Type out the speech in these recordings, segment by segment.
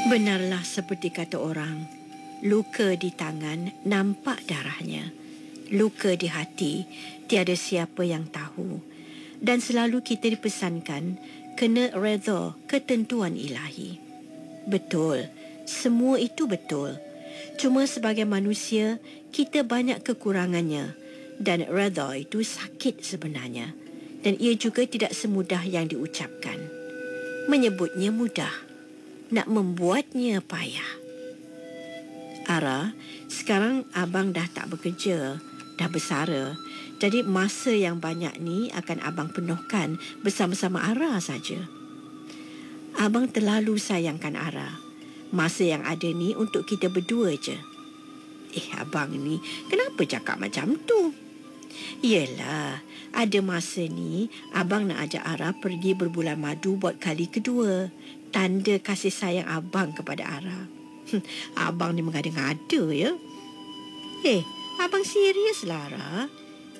Benarlah seperti kata orang, luka di tangan nampak darahnya. Luka di hati tiada siapa yang tahu. Dan selalu kita dipesankan kena redha ketentuan ilahi. Betul, semua itu betul. Cuma sebagai manusia, kita banyak kekurangannya. Dan redha itu sakit sebenarnya. Dan ia juga tidak semudah yang diucapkan. Menyebutnya mudah. Nak membuatnya payah. Ara, sekarang abang dah tak bekerja, dah bersara. Jadi masa yang banyak ni akan abang penuhkan bersama-sama Ara saja. Abang terlalu sayangkan Ara. Masa yang ada ni untuk kita berdua je. Abang ni kenapa cakap macam tu? Yelah, ada masa ni abang nak ajak Ara pergi berbulan madu buat kali kedua. Tanda kasih sayang abang kepada Ara. Abang ni mengada-ngada ya. Abang serius lah Ara.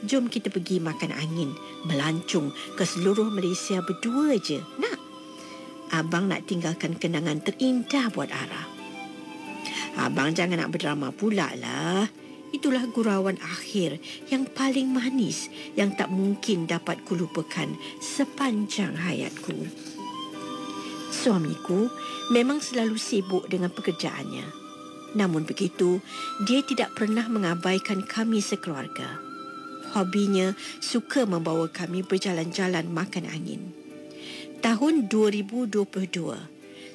Jom kita pergi makan angin, melancung ke seluruh Malaysia berdua je. Nak? Abang nak tinggalkan kenangan terindah buat Ara. Abang jangan nak berdrama pula lah. Itulah gurauan akhir yang paling manis yang tak mungkin dapat kulupakan sepanjang hayatku. Suamiku memang selalu sibuk dengan pekerjaannya. Namun begitu, dia tidak pernah mengabaikan kami sekeluarga. Hobinya suka membawa kami berjalan-jalan makan angin. Tahun 2022,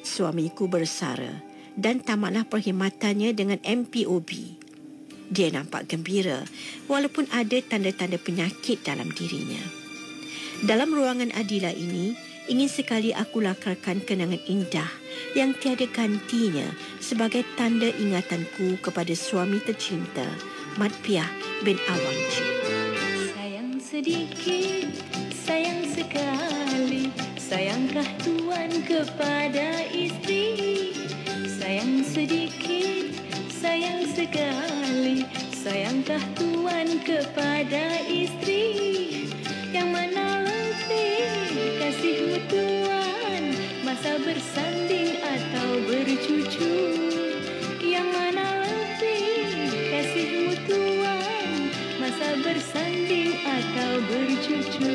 suamiku bersara dan tamatlah perkhidmatannya dengan MPOB. Dia nampak gembira walaupun ada tanda-tanda penyakit dalam dirinya. Dalam ruangan Adila ini, ingin sekali aku lakarkan kenangan indah yang tiada gantinya sebagai tanda ingatanku kepada suami tercinta, Mat Piah bin Awangji. Sayang sedikit, sayang sekali, sayangkah Tuan kepada isteri? Sayang sedikit, sayang sekali, sayangkah Tuan kepada isteri? Yang mana lebih kasihmu Tuan, masa bersanding atau bercucu? Yang mana lebih kasihmu Tuan, masa bersanding atau bercucu?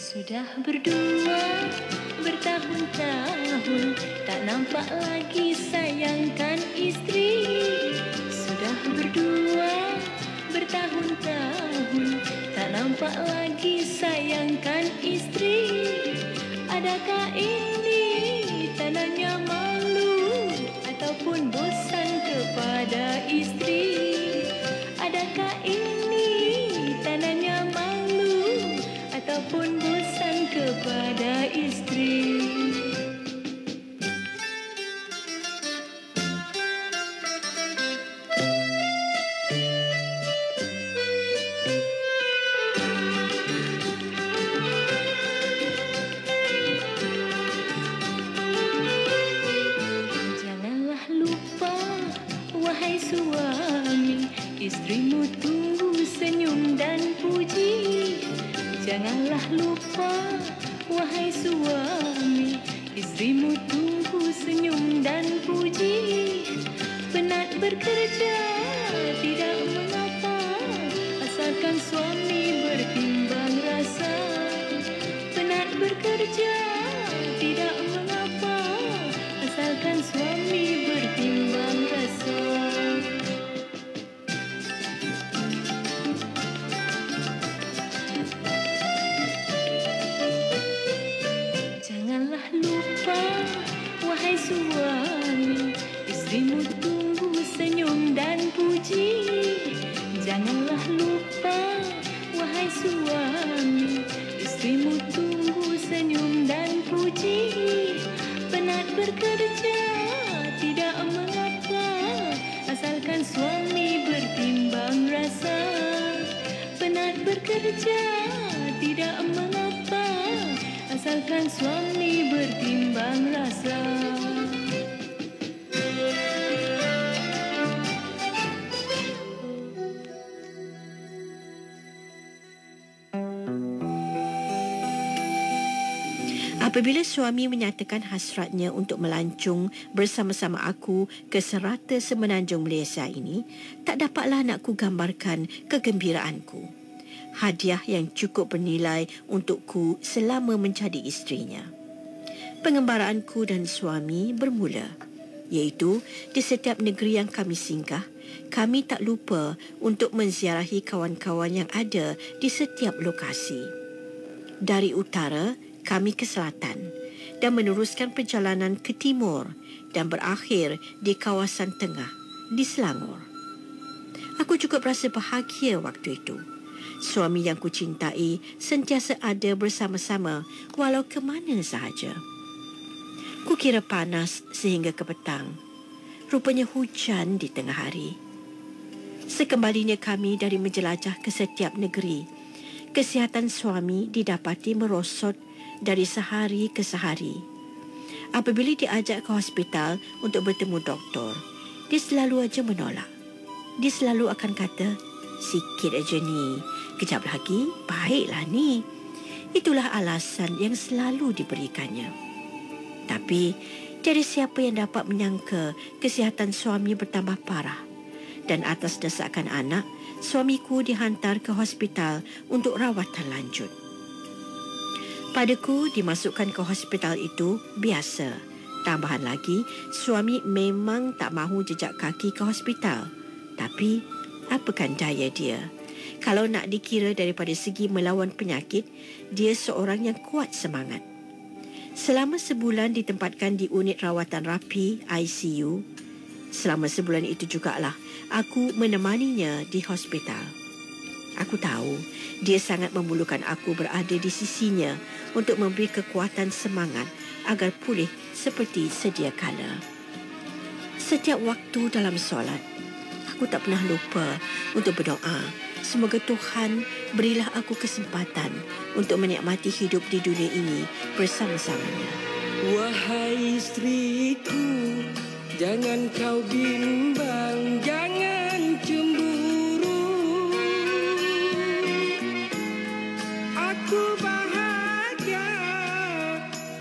Sudah berdua bertahun-tahun, tak nampak lagi sayangkan isteri. Sudah berdua bertahun-tahun, tak nampak lagi sayangkan isteri. Adakah ini tandanya malu ataupun bosan kepada isteri? Adakah ini tandanya malu ataupun bosan kepada isteri? Janganlah lupa, wahai suami, istrimu tunggu senyum dan puji. Janganlah lupa, wahai suami, istrimu tunggu senyum dan puji. Penat bekerja tidak mengapa, asalkan suami bertimbang rasa. Penat bekerja tidak mengapa, asalkan suami bertimbang rasa. Janganlah lupa, wahai suami, istrimu tunggu senyum dan puji. Janganlah lupa, wahai suami, istrimu tunggu senyum dan puji. Penat bekerja tidak mengapa, asalkan suami bertimbang rasa. Penat bekerja tidak mengapa, asalkan suami bertimbang rasa. Apabila suami menyatakan hasratnya untuk melancung bersama-sama aku ke serata semenanjung Malaysia ini, tak dapatlah nak ku gambarkan kegembiraanku. Hadiah yang cukup bernilai untukku selama menjadi isterinya. Pengembaraanku dan suami bermula, iaitu di setiap negeri yang kami singgah, kami tak lupa untuk menziarahi kawan-kawan yang ada di setiap lokasi. Dari utara, kami ke selatan dan meneruskan perjalanan ke timur dan berakhir di kawasan tengah, di Selangor. Aku cukup rasa bahagia waktu itu. Suami yang kucintai sentiasa ada bersama-sama walau ke mana sahaja. Kukira panas sehingga ke petang. Rupanya hujan di tengah hari. Sekembalinya kami dari menjelajah ke setiap negeri, kesihatan suami didapati merosot dari sehari ke sehari. Apabila diajak ke hospital untuk bertemu doktor, dia selalu aja menolak. Dia selalu akan kata, sikit aja ni, kejap lagi, baiklah ni. Itulah alasan yang selalu diberikannya. Tapi, tiada siapa yang dapat menyangka kesihatan suami bertambah parah. Dan atas desakan anak, suamiku dihantar ke hospital untuk rawatan lanjut. Padaku, dimasukkan ke hospital itu biasa. Tambahan lagi, suami memang tak mahu jejak kaki ke hospital. Tapi, apakan daya dia? Kalau nak dikira daripada segi melawan penyakit, dia seorang yang kuat semangat. Selama sebulan ditempatkan di unit rawatan rapi ICU. Selama sebulan itu jugalah aku menemaninya di hospital. Aku tahu dia sangat memerlukan aku berada di sisinya untuk memberi kekuatan semangat agar pulih seperti sedia kala. Setiap waktu dalam solat, aku tak pernah lupa untuk berdoa. Semoga Tuhan berilah aku kesempatan untuk menikmati hidup di dunia ini bersama-samanya. Wahai istriku, jangan kau bimbang, jangan cemburu. Aku bahagia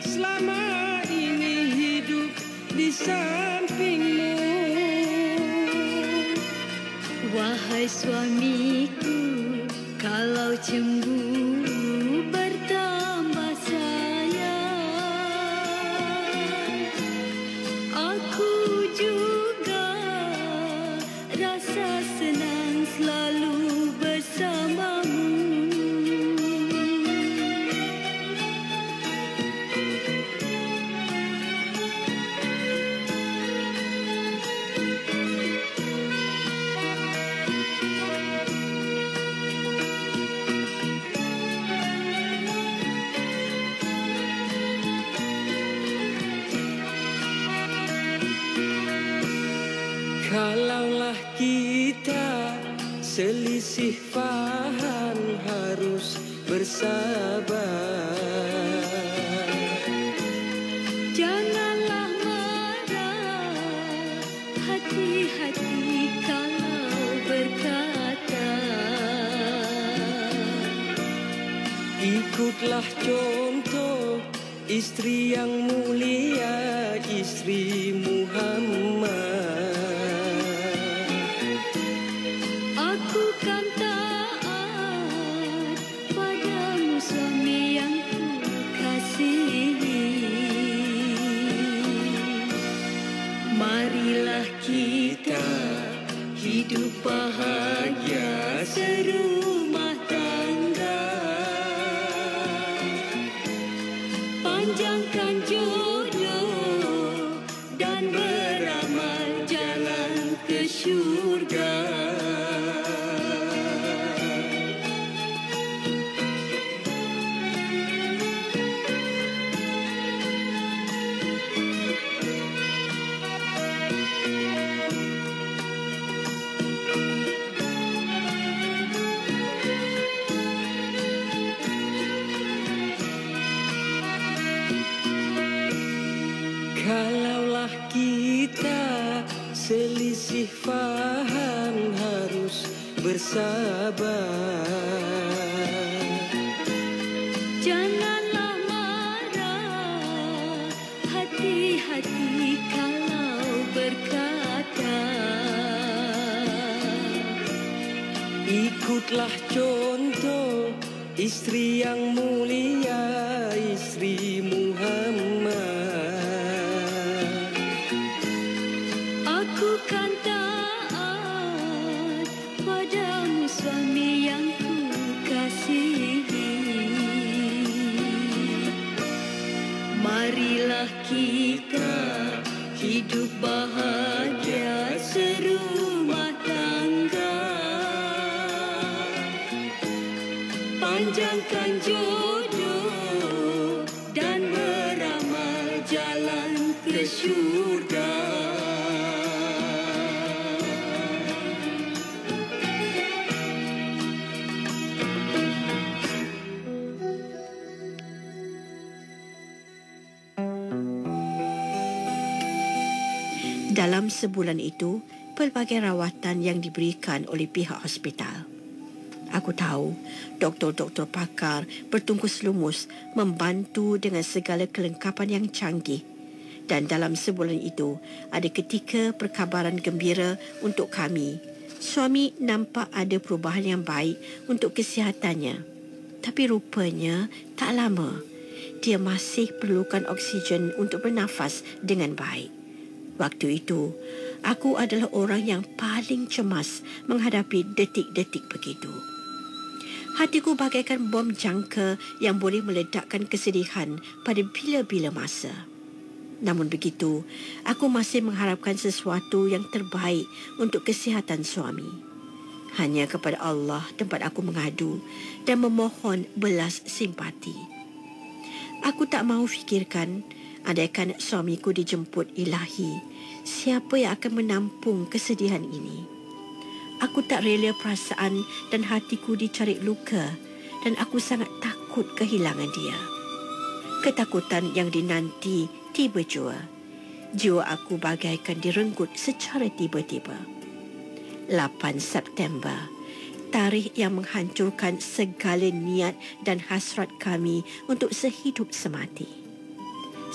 selama ini hidup di sampingmu. Wahai suamiku, kalau cemburu bertambah sayang, aku juga rasa senang selalu bersamamu. Kalaulah kita selisih faham harus bersabar. Janganlah marah, hati-hati kalau berkata. Ikutlah contoh istri yang mulia, istri Muhammad. Aku kan taat padamu suami yang ku kasihi. Marilah kita hidup bahagia serumah tangga. Panjangkan jodoh dan beramal jalan ke syurga. Kalaulah kita selisih faham harus bersabar. Janganlah marah, Buatlah contoh istri yang mulia, istri Muhammad. Aku kan taat padamu suami yang ku kasihi. Marilah kita hidup bahagia serumah tangga. Panjangkan jodoh dan beramal jalan ke syurga. Dalam sebulan itu, pelbagai rawatan yang diberikan oleh pihak hospital. Aku tahu doktor-doktor pakar bertungkus lumus membantu dengan segala kelengkapan yang canggih. Dan dalam sebulan itu, ada ketika perkabaran gembira untuk kami. Suami nampak ada perubahan yang baik untuk kesihatannya. Tapi rupanya tak lama. Dia masih perlukan oksigen untuk bernafas dengan baik. Waktu itu, aku adalah orang yang paling cemas menghadapi detik-detik begitu. Hatiku bagaikan bom jangka yang boleh meledakkan kesedihan pada bila-bila masa. Namun begitu, aku masih mengharapkan sesuatu yang terbaik untuk kesihatan suami. Hanya kepada Allah tempat aku mengadu dan memohon belas simpati. Aku tak mahu fikirkan, andaikan suamiku dijemput ilahi, siapa yang akan menampung kesedihan ini? Aku tak rela perasaan dan hatiku dicarik luka dan aku sangat takut kehilangan dia. Ketakutan yang dinanti tiba jua. Jiwa aku bagaikan direnggut secara tiba-tiba. 8 September, tarikh yang menghancurkan segala niat dan hasrat kami untuk sehidup semati.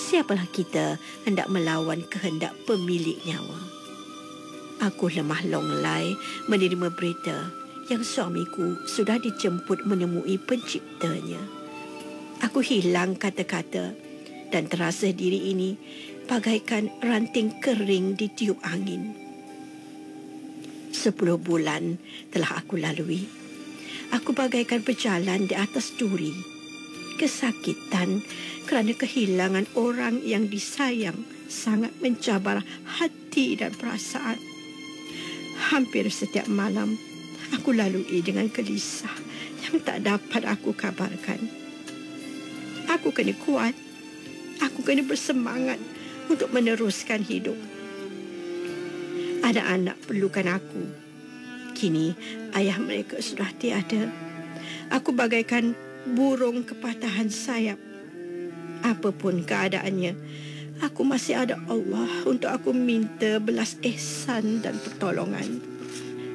Siapalah kita hendak melawan kehendak pemilik nyawa? Aku lemah longlai menerima berita yang suamiku sudah dijemput menemui penciptanya. Aku hilang kata-kata dan terasa diri ini bagaikan ranting kering ditiup angin. 10 bulan telah aku lalui. Aku bagaikan berjalan di atas duri. Kesakitan kerana kehilangan orang yang disayang sangat mencabar hati dan perasaan. Hampir setiap malam aku lalui dengan gelisah yang tak dapat aku kabarkan. Aku kena kuat. Aku kena bersemangat untuk meneruskan hidup. Anak-anak perlukan aku. Kini ayah mereka sudah tiada. Aku bagaikan burung kepatahan sayap. Apapun keadaannya, aku masih ada Allah untuk aku minta belas ihsan dan pertolongan.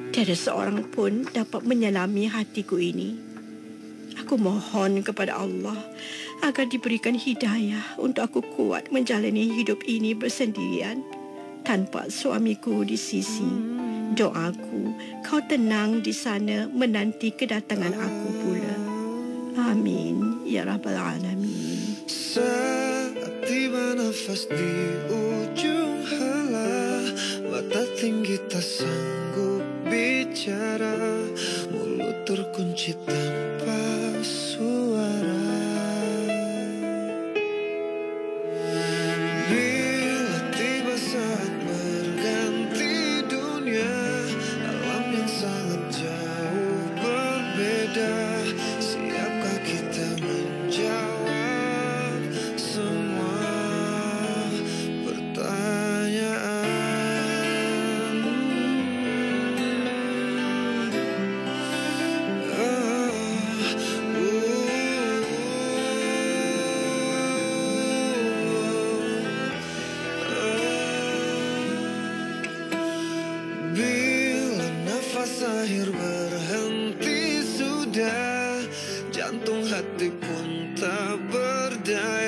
Tiada seorang pun dapat menyelami hatiku ini. Aku mohon kepada Allah agar diberikan hidayah untuk aku kuat menjalani hidup ini bersendirian tanpa suamiku di sisi. Doaku, kau tenang di sana menanti kedatangan aku pula. Amin ya rabbal alamin. Saat tiba nafas di ujung hala, mata tinggi tak sanggup bicara, mulut terkunci tanpa suara. Bila tiba saat berganti dunia, alam yang sangat jauh berbeda, siapkah kita menjawab semua pertanyaan? Bila nafas akhir berhenti sudah, jantung hati pun tak berdaya.